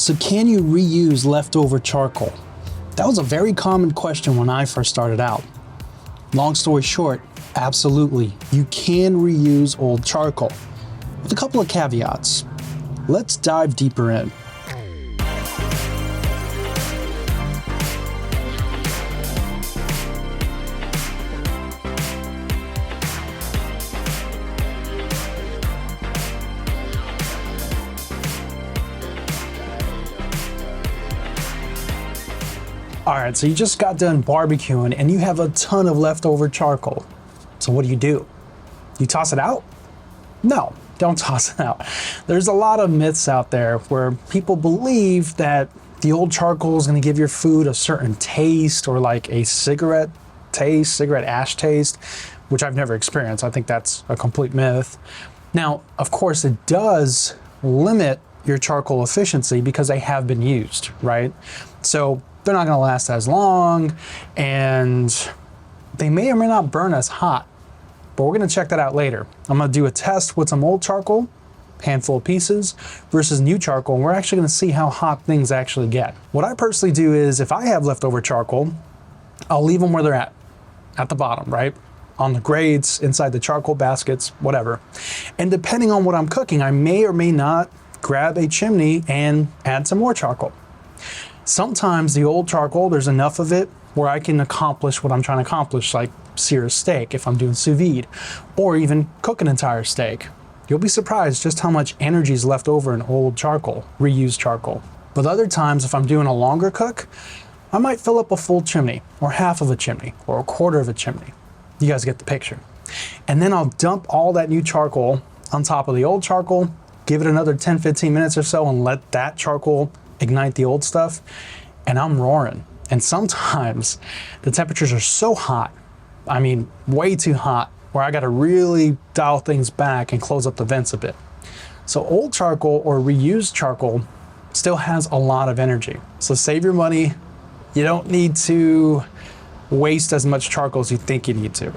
So can you reuse leftover charcoal? That was a very common question when I first started out. Long story short, absolutely. You can reuse old charcoal with a couple of caveats. Let's dive deeper in. All right, so you just got done barbecuing and you have a ton of leftover charcoal. So what do? You toss it out? No, don't toss it out. There's a lot of myths out there where people believe that the old charcoal is gonna give your food a certain taste, or like a cigarette ash taste, which I've never experienced. I think that's a complete myth. Now, of course, it does limit your charcoal efficiency because they have been used, right? So they're not gonna last as long, and they may or may not burn as hot, but we're gonna check that out later. I'm gonna do a test with some old charcoal, handful of pieces, versus new charcoal, and we're actually gonna see how hot things actually get. What I personally do is, if I have leftover charcoal, I'll leave them where they're at the bottom, right? On the grates, inside the charcoal baskets, whatever. And depending on what I'm cooking, I may or may not grab a chimney and add some more charcoal. Sometimes the old charcoal, there's enough of it where I can accomplish what I'm trying to accomplish, like sear a steak if I'm doing sous vide, or even cook an entire steak. You'll be surprised just how much energy is left over in old charcoal, reused charcoal. But other times, if I'm doing a longer cook, I might fill up a full chimney, or half of a chimney, or a quarter of a chimney. You guys get the picture. And then I'll dump all that new charcoal on top of the old charcoal, give it another 10-15 minutes or so, and let that charcoal ignite the old stuff, and I'm roaring. And sometimes the temperatures are so hot, I mean way too hot, where I gotta really dial things back and close up the vents a bit. So old charcoal or reused charcoal still has a lot of energy. So save your money. You don't need to waste as much charcoal as you think you need to.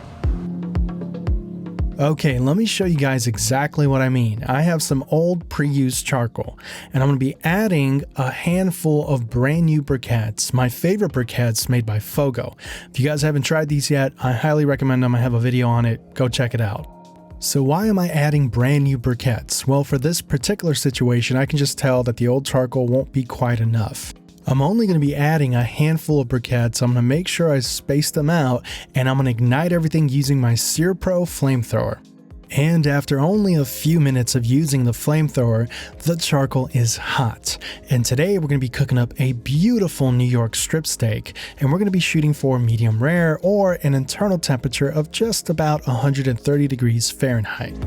Okay, let me show you guys exactly what I mean. I have some old pre-used charcoal, and I'm going to be adding a handful of brand new briquettes, my favorite briquettes made by FOGO. If you guys haven't tried these yet, I highly recommend them. I have a video on it. Go check it out. So why am I adding brand new briquettes? Well, for this particular situation, I can just tell that the old charcoal won't be quite enough. I'm only going to be adding a handful of briquettes. I'm going to make sure I space them out, and I'm going to ignite everything using my Sear Pro flamethrower. And after only a few minutes of using the flamethrower, the charcoal is hot. And today we're going to be cooking up a beautiful New York strip steak, and we're going to be shooting for medium rare, or an internal temperature of just about 130 degrees Fahrenheit.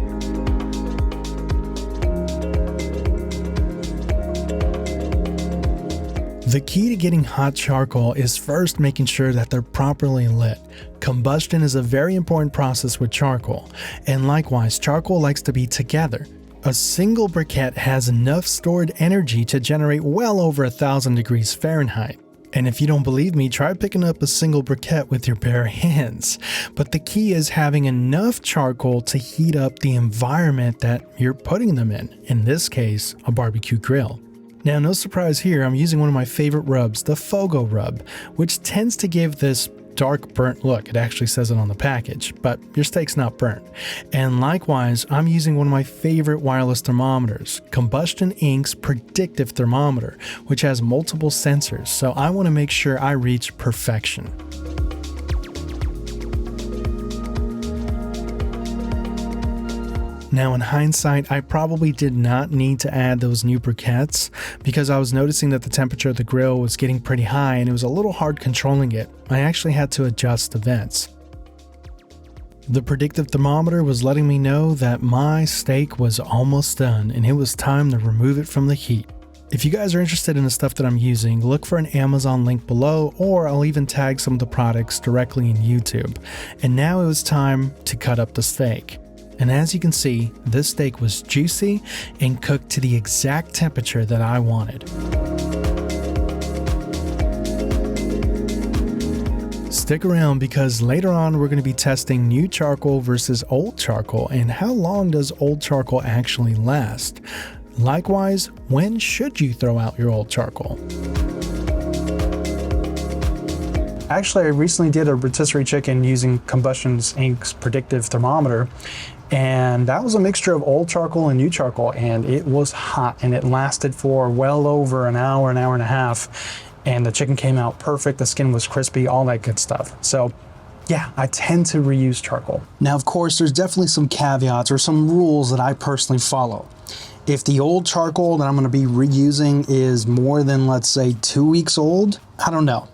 The key to getting hot charcoal is first making sure that they're properly lit. Combustion is a very important process with charcoal, and likewise, charcoal likes to be together. A single briquette has enough stored energy to generate well over 1,000 degrees Fahrenheit. And if you don't believe me, try picking up a single briquette with your bare hands. But the key is having enough charcoal to heat up the environment that you're putting them in this case, a barbecue grill. Now, no surprise here, I'm using one of my favorite rubs, the FOGO rub, which tends to give this dark burnt look. It actually says it on the package, but your steak's not burnt. And likewise, I'm using one of my favorite wireless thermometers, Combustion Inc.'s Predictive Thermometer, which has multiple sensors, so I want to make sure I reach perfection. Now, in hindsight, I probably did not need to add those new briquettes because I was noticing that the temperature of the grill was getting pretty high and it was a little hard controlling it. I actually had to adjust the vents. The predictive thermometer was letting me know that my steak was almost done and it was time to remove it from the heat. If you guys are interested in the stuff that I'm using, look for an Amazon link below, or I'll even tag some of the products directly in YouTube. And now it was time to cut up the steak. And as you can see, this steak was juicy and cooked to the exact temperature that I wanted. Stick around because later on we're going to be testing new charcoal versus old charcoal, and how long does old charcoal actually last? Likewise, when should you throw out your old charcoal? Actually, I recently did a rotisserie chicken using Combustion Inc.'s predictive thermometer, and that was a mixture of old charcoal and new charcoal, and it was hot, and it lasted for well over an hour and a half, and the chicken came out perfect, the skin was crispy, all that good stuff. So yeah, I tend to reuse charcoal. Now, of course, there's definitely some caveats or some rules that I personally follow. If the old charcoal that I'm going to be reusing is more than, let's say, 2 weeks old, I don't know.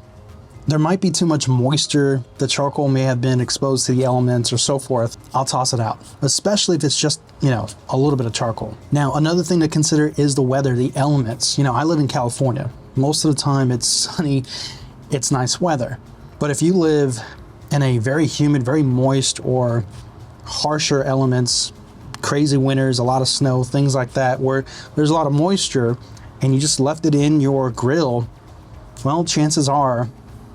There might be too much moisture, the charcoal may have been exposed to the elements or so forth. I'll toss it out, especially if it's just, a little bit of charcoal. Now, another thing to consider is the weather, the elements. I live in California. Most of the time it's sunny, it's nice weather. But if you live in a very humid, very moist or harsher elements, crazy winters, a lot of snow, things like that, where there's a lot of moisture and you just left it in your grill, well, chances are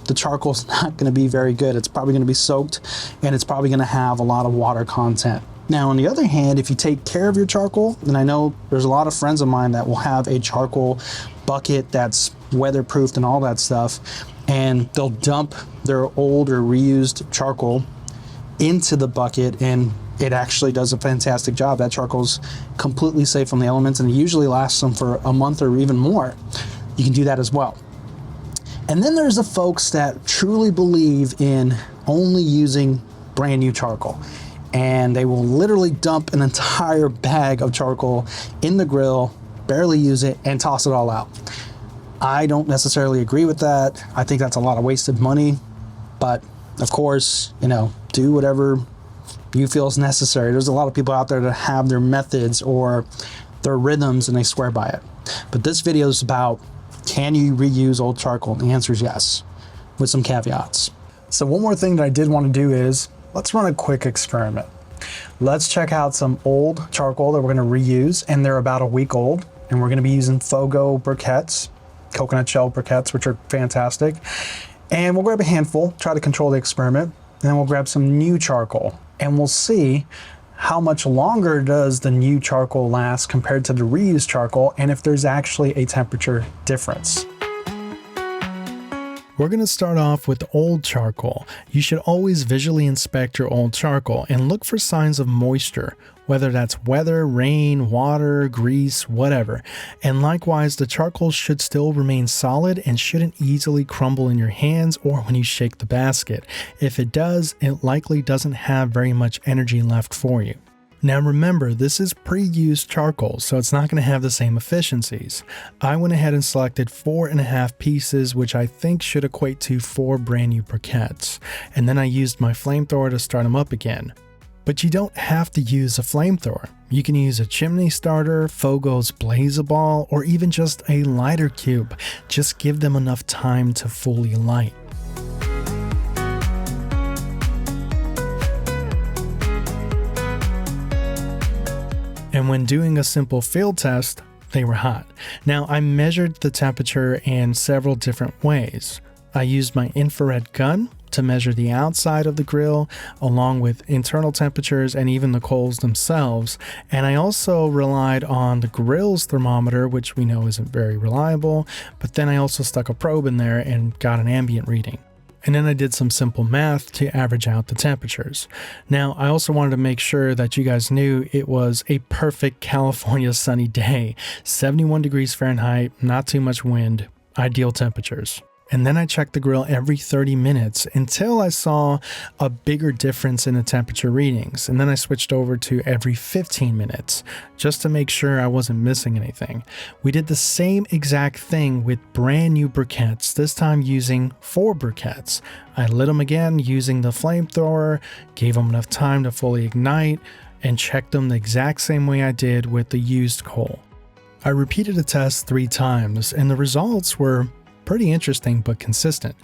the charcoal's not going to be very good. It's probably going to be soaked and it's probably going to have a lot of water content. Now, on the other hand, if you take care of your charcoal, and I know there's a lot of friends of mine that will have a charcoal bucket that's weatherproofed and all that stuff, and they'll dump their old or reused charcoal into the bucket, and it actually does a fantastic job. That charcoal's completely safe from the elements, and it usually lasts them for a month or even more. You can do that as well. And then there's the folks that truly believe in only using brand new charcoal, and they will literally dump an entire bag of charcoal in the grill, barely use it, and toss it all out. I don't necessarily agree with that. I think that's a lot of wasted money, but of course, do whatever you feel is necessary. There's a lot of people out there that have their methods or their rhythms and they swear by it. But this video is about, can you reuse old charcoal? And the answer is yes, with some caveats. So one more thing that I did want to do is, let's run a quick experiment. Let's check out some old charcoal that we're going to reuse, and they're about a week old, and we're going to be using FOGO briquettes, coconut shell briquettes, which are fantastic. And we'll grab a handful, try to control the experiment, and then we'll grab some new charcoal, and we'll see how much longer does the new charcoal last compared to the reused charcoal, and if there's actually a temperature difference. We're going to start off with old charcoal. You should always visually inspect your old charcoal and look for signs of moisture, whether that's weather, rain, water, grease, whatever. And likewise, the charcoal should still remain solid and shouldn't easily crumble in your hands or when you shake the basket. If it does, it likely doesn't have very much energy left for you. Now remember, this is pre-used charcoal, so it's not going to have the same efficiencies. I went ahead and selected 4.5 pieces, which I think should equate to 4 brand new briquettes, and then I used my flamethrower to start them up again. But you don't have to use a flamethrower. You can use a chimney starter, FOGO's Blaze-A-Ball, or even just a lighter cube. Just give them enough time to fully light. And when doing a simple field test, they were hot. Now, I measured the temperature in several different ways. I used my infrared gun to measure the outside of the grill, along with internal temperatures and even the coals themselves. And I also relied on the grill's thermometer, which we know isn't very reliable, but then I also stuck a probe in there and got an ambient reading. And then I did some simple math to average out the temperatures. Now, I also wanted to make sure that you guys knew it was a perfect California sunny day. 71 degrees Fahrenheit, not too much wind, ideal temperatures. And then I checked the grill every 30 minutes until I saw a bigger difference in the temperature readings. And then I switched over to every 15 minutes just to make sure I wasn't missing anything. We did the same exact thing with brand new briquettes, this time using 4 briquettes. I lit them again using the flamethrower, gave them enough time to fully ignite, and checked them the exact same way I did with the used coal. I repeated the test 3 times, and the results were pretty interesting but consistent.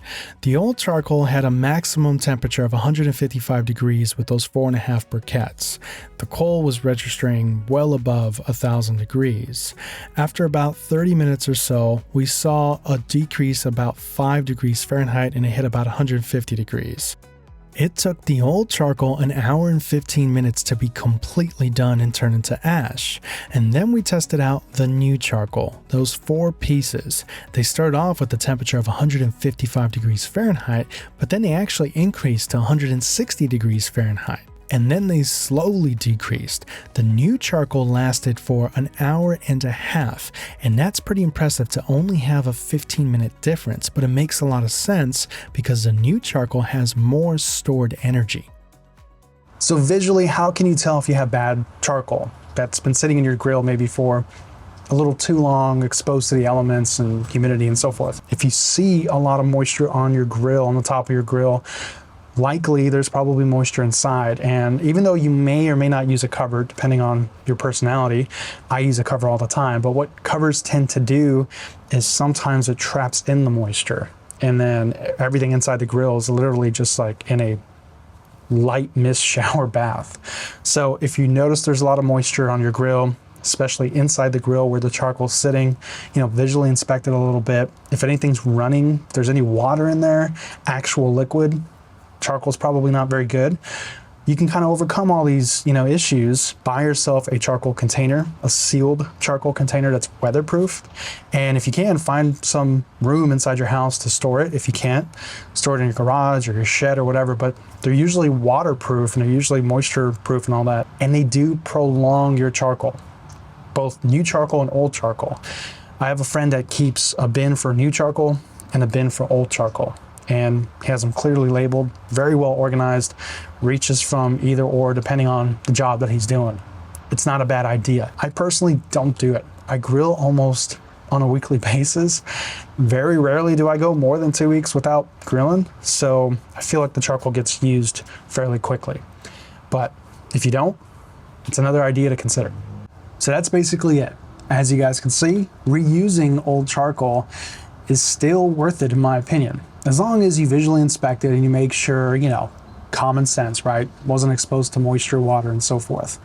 The old charcoal had a maximum temperature of 155 degrees with those 4.5 briquettes. The coal was registering well above 1,000 degrees. After about 30 minutes or so, we saw a decrease about 5 degrees Fahrenheit and it hit about 150 degrees. It took the old charcoal an hour and 15 minutes to be completely done and turn into ash. And then we tested out the new charcoal, those 4 pieces. They started off with a temperature of 155 degrees Fahrenheit, but then they actually increased to 160 degrees Fahrenheit. And then they slowly decreased. The new charcoal lasted for an hour and a half, and that's pretty impressive to only have a 15-minute difference, but it makes a lot of sense because the new charcoal has more stored energy. So visually, how can you tell if you have bad charcoal that's been sitting in your grill maybe for a little too long, exposed to the elements and humidity and so forth? If you see a lot of moisture on your grill, on the top of your grill, likely there's probably moisture inside. And even though you may or may not use a cover, depending on your personality, I use a cover all the time, but what covers tend to do is sometimes it traps in the moisture, and then everything inside the grill is literally just like in a light mist shower bath. So if you notice there's a lot of moisture on your grill, especially inside the grill where the charcoal's sitting, visually inspect it a little bit. If anything's running, if there's any water in there, actual liquid, charcoal's probably not very good. You can kind of overcome all these, issues. Buy yourself a charcoal container, a sealed charcoal container that's weatherproof. And if you can, find some room inside your house to store it. If you can't, store it in your garage or your shed or whatever, but they're usually waterproof and they're usually moisture proof and all that. And they do prolong your charcoal, both new charcoal and old charcoal. I have a friend that keeps a bin for new charcoal and a bin for old charcoal, and has them clearly labeled, very well organized, reaches from either or depending on the job that he's doing. It's not a bad idea. I personally don't do it. I grill almost on a weekly basis. Very rarely do I go more than 2 weeks without grilling, so I feel like the charcoal gets used fairly quickly. But if you don't, it's another idea to consider. So that's basically it. As you guys can see, reusing old charcoal is still worth it in my opinion. As long as you visually inspect it and you make sure, common sense, right? Wasn't exposed to moisture, water, and so forth.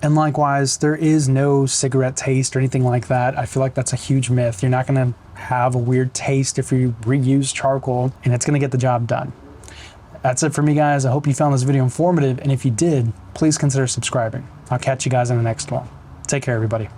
And likewise, there is no cigarette taste or anything like that. I feel like that's a huge myth. You're not gonna have a weird taste if you reuse charcoal, and it's gonna get the job done. That's it for me, guys. I hope you found this video informative, and if you did, please consider subscribing. I'll catch you guys in the next one. Take care, everybody.